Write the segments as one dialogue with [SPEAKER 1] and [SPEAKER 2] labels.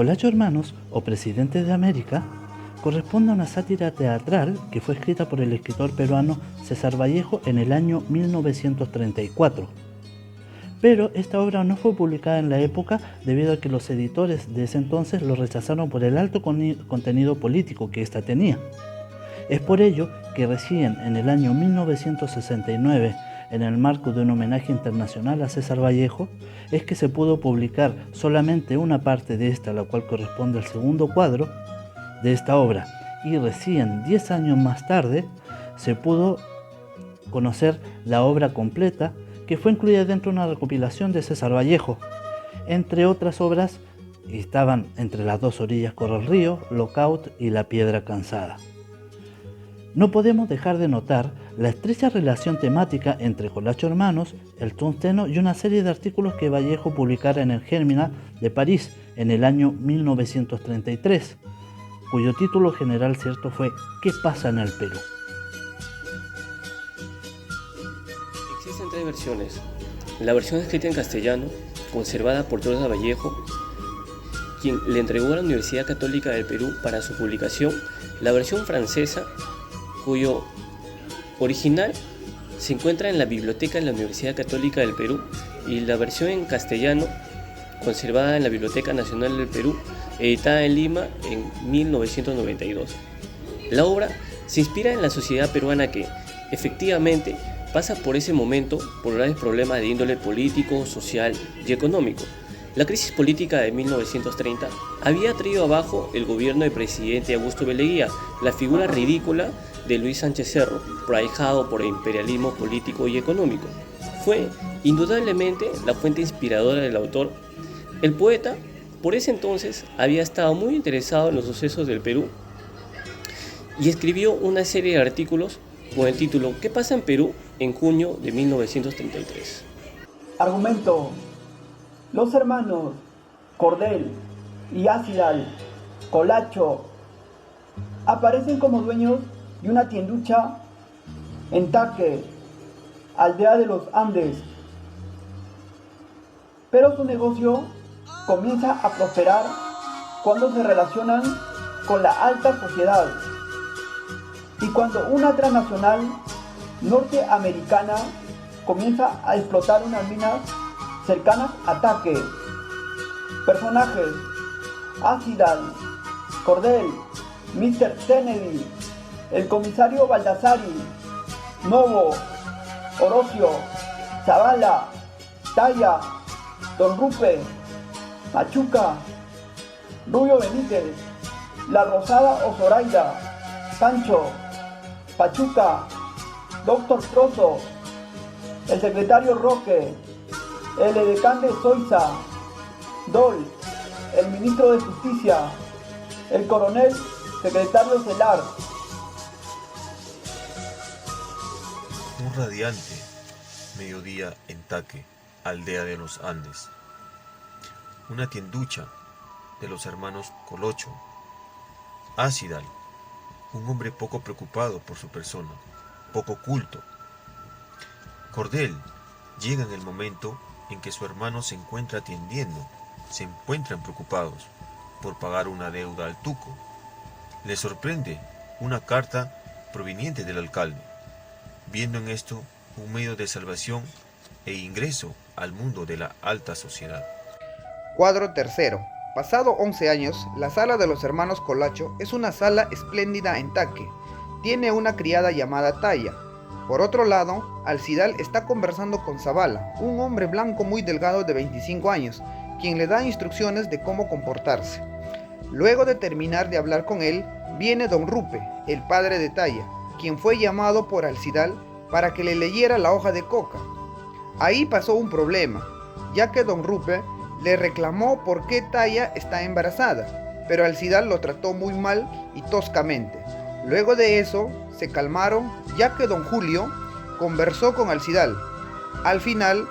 [SPEAKER 1] Colacho Hermanos o Presidentes de América corresponde a una sátira teatral que fue escrita por el escritor peruano César Vallejo en el año 1934. Pero esta obra no fue publicada en la época debido a que los editores de ese entonces lo rechazaron por el alto contenido político que ésta tenía. Es por ello que recién en el año 1969, en el marco de un homenaje internacional a César Vallejo, es que se pudo publicar solamente una parte de esta, la cual corresponde al segundo cuadro de esta obra, y recién 10 años más tarde se pudo conocer la obra completa, que fue incluida dentro de una recopilación de César Vallejo. Entre otras obras estaban Entre las dos orillas corre el río, Lockout y La piedra cansada. No podemos dejar de notar la estrecha relación temática entre Colacho Hermanos, El Tungsteno y una serie de artículos que Vallejo publicara en el Germinal de París en el año 1933, cuyo título general cierto fue ¿Qué pasa en el Perú?
[SPEAKER 2] Existen tres versiones. La versión escrita en castellano, conservada por Torres Vallejo, quien le entregó a la Universidad Católica del Perú para su publicación. La versión francesa, cuyo original se encuentra en la biblioteca de la Universidad Católica del Perú, y la versión en castellano, conservada en la Biblioteca Nacional del Perú, editada en Lima en 1992. La obra se inspira en la sociedad peruana que, efectivamente, pasa por ese momento por graves problemas de índole político, social y económico. La crisis política de 1930 había traído abajo el gobierno del presidente Augusto Beleguía, la figura ridícula de Luis Sánchez Cerro, proahijado por el imperialismo político y económico. Fue, indudablemente, la fuente inspiradora del autor. El poeta, por ese entonces, había estado muy interesado en los sucesos del Perú y escribió una serie de artículos con el título ¿Qué pasa en Perú?, en junio de 1933.
[SPEAKER 3] Argumento: los hermanos Cordel y Ácidal Colacho aparecen como dueños de una tienducha en Taque, aldea de los Andes, pero su negocio comienza a prosperar cuando se relacionan con la alta sociedad y cuando una transnacional norteamericana comienza a explotar unas minas cercanas a Taque. Personajes: Ácidal, Cordel, Mr. Kennedy, el comisario Baldassari, Novo, Orocio, Zavala, Talla, Don Rupe, Machuca, Rubio Benítez, La Rosada o Zoraida, Pancho, Pachuca, Doctor Trozo, el secretario Roque, el edecán de Zoiza, Dol, el ministro de Justicia, el coronel secretario Celar.
[SPEAKER 4] Un radiante mediodía en Taque, aldea de los Andes. Una tienducha de los hermanos Colocho. Ácidal, un hombre poco preocupado por su persona, poco culto. Cordel llega en el momento en que su hermano se encuentra atendiendo. Se encuentran preocupados por pagar una deuda al tuco. Les sorprende una carta proveniente del alcalde, viendo en esto un medio de salvación e ingreso al mundo de la alta sociedad.
[SPEAKER 5] Cuadro tercero. Pasado 11 años, la sala de los hermanos Colacho es una sala espléndida en Taque. Tiene una criada llamada Talla. Por otro lado, Alcidal está conversando con Zavala, un hombre blanco muy delgado de 25 años, quien le da instrucciones de cómo comportarse. Luego de terminar de hablar con él, viene Don Rupe, el padre de Talla, quien fue llamado por Alcidal para que le leyera la hoja de coca. Ahí pasó un problema, ya que Don Rupe le reclamó por qué Talla está embarazada, pero Alcidal lo trató muy mal y toscamente. Luego de eso, se calmaron, ya que Don Julio conversó con Alcidal. Al final,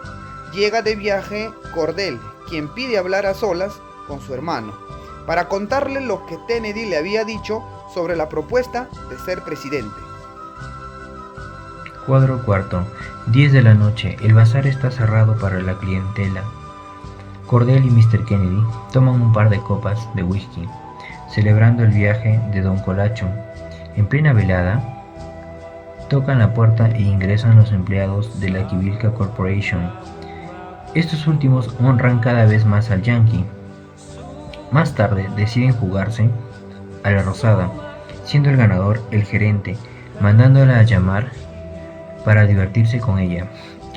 [SPEAKER 5] llega de viaje Cordel, quien pide hablar a solas con su hermano, para contarle lo que Kennedy le había dicho sobre la propuesta de ser presidente.
[SPEAKER 6] Cuadro cuarto. 10 de la noche. El bazar está cerrado para la clientela. Cordell y Mr. Kennedy toman un par de copas de whisky, celebrando el viaje de Don Colacho. En plena velada, tocan la puerta e ingresan los empleados de la Quivilca Corporation. Estos últimos honran cada vez más al Yankee. Más tarde deciden jugarse a la Rosada, siendo el ganador el gerente, mandándola a llamar para divertirse con ella,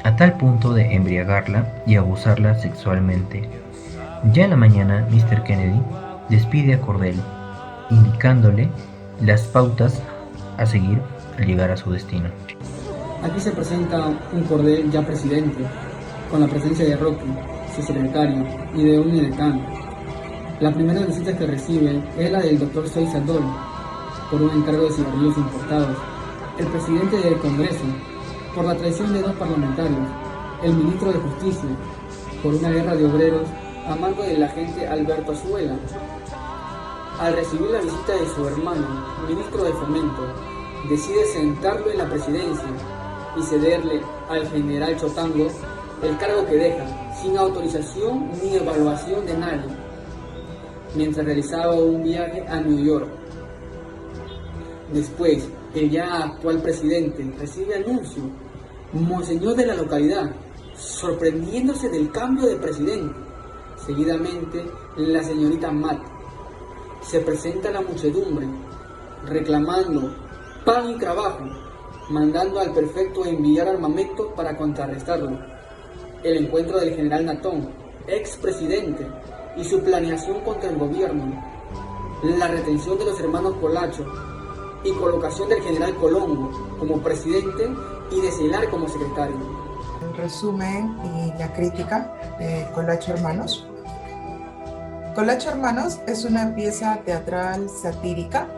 [SPEAKER 6] a tal punto de embriagarla y abusarla sexualmente. Ya en la mañana, Mr. Kennedy despide a Cordell, indicándole las pautas a seguir al llegar a su destino.
[SPEAKER 7] Aquí se presenta un Cordell ya presidente, con la presencia de Rocky, su secretario, y de un edecán. La primera visita que recibe es la del Dr. Soy Saldol, por un encargo de cigarrillos importados, el presidente del Congreso, por la traición de 2 parlamentarios, el ministro de Justicia, por una guerra de obreros a mando del agente Alberto Azuela. Al recibir la visita de su hermano, ministro de Fomento, decide sentarlo en la presidencia y cederle al general Chotango el cargo que deja, sin autorización ni evaluación de nadie, mientras realizaba un viaje a New York. Después, el ya actual presidente recibe anuncio, monseñor de la localidad, sorprendiéndose del cambio de presidente. Seguidamente, la señorita Matt se presenta a la muchedumbre, reclamando pan y trabajo, mandando al prefecto enviar armamento para contrarrestarlo. El encuentro del general Natón, expresidente, y su planeación contra el gobierno, la retención de los hermanos Colacho y colocación del general Colombo como presidente y de Celar como secretario.
[SPEAKER 8] El resumen y la crítica de Colacho Hermanos. Colacho Hermanos es una pieza teatral satírica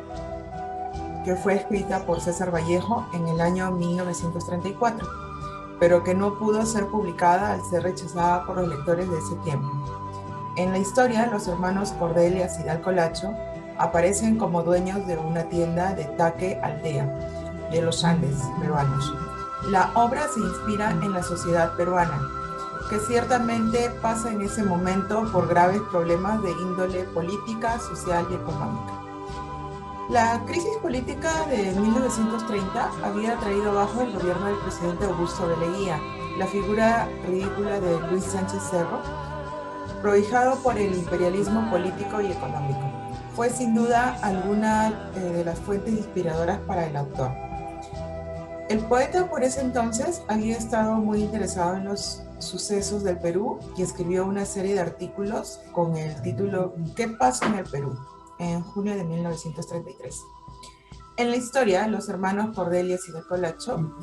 [SPEAKER 8] que fue escrita por César Vallejo en el año 1934, pero que no pudo ser publicada al ser rechazada por los lectores de ese tiempo. En la historia, los hermanos Cordell y Acidal Colacho aparecen como dueños de una tienda de Taque Aldea, de los Andes peruanos. La obra se inspira en la sociedad peruana, que ciertamente pasa en ese momento por graves problemas de índole política, social y económica. La crisis política de 1930 había traído abajo el gobierno del presidente Augusto de Leguía, la figura ridícula de Luis Sánchez Cerro, prohijado por el imperialismo político y económico. Fue sin duda alguna de las fuentes inspiradoras para el autor. El poeta por ese entonces había estado muy interesado en los sucesos del Perú y escribió una serie de artículos con el título ¿Qué pasa en el Perú?, en junio de 1933. En la historia, los hermanos Cordell y Acidal Colacho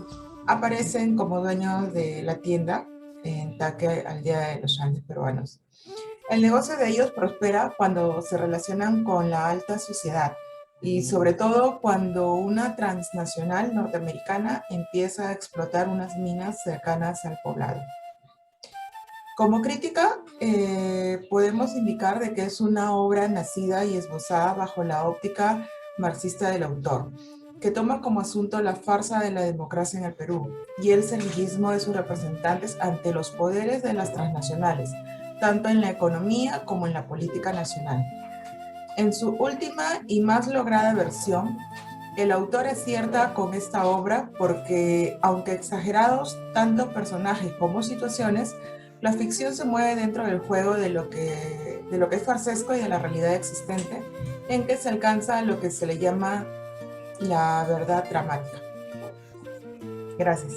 [SPEAKER 8] aparecen como dueños de la tienda en Taque Aldea de los Andes peruanos. El negocio de ellos prospera cuando se relacionan con la alta sociedad y sobre todo cuando una transnacional norteamericana empieza a explotar unas minas cercanas al poblado. Como crítica, podemos indicar de que es una obra nacida y esbozada bajo la óptica marxista del autor, que toma como asunto la farsa de la democracia en el Perú y el servilismo de sus representantes ante los poderes de las transnacionales, tanto en la economía como en la política nacional. En su última y más lograda versión, el autor acierta con esta obra porque, aunque exagerados tanto personajes como situaciones, la ficción se mueve dentro del juego de lo que es farsesco y de la realidad existente, en que se alcanza lo que se le llama la verdad dramática. Gracias.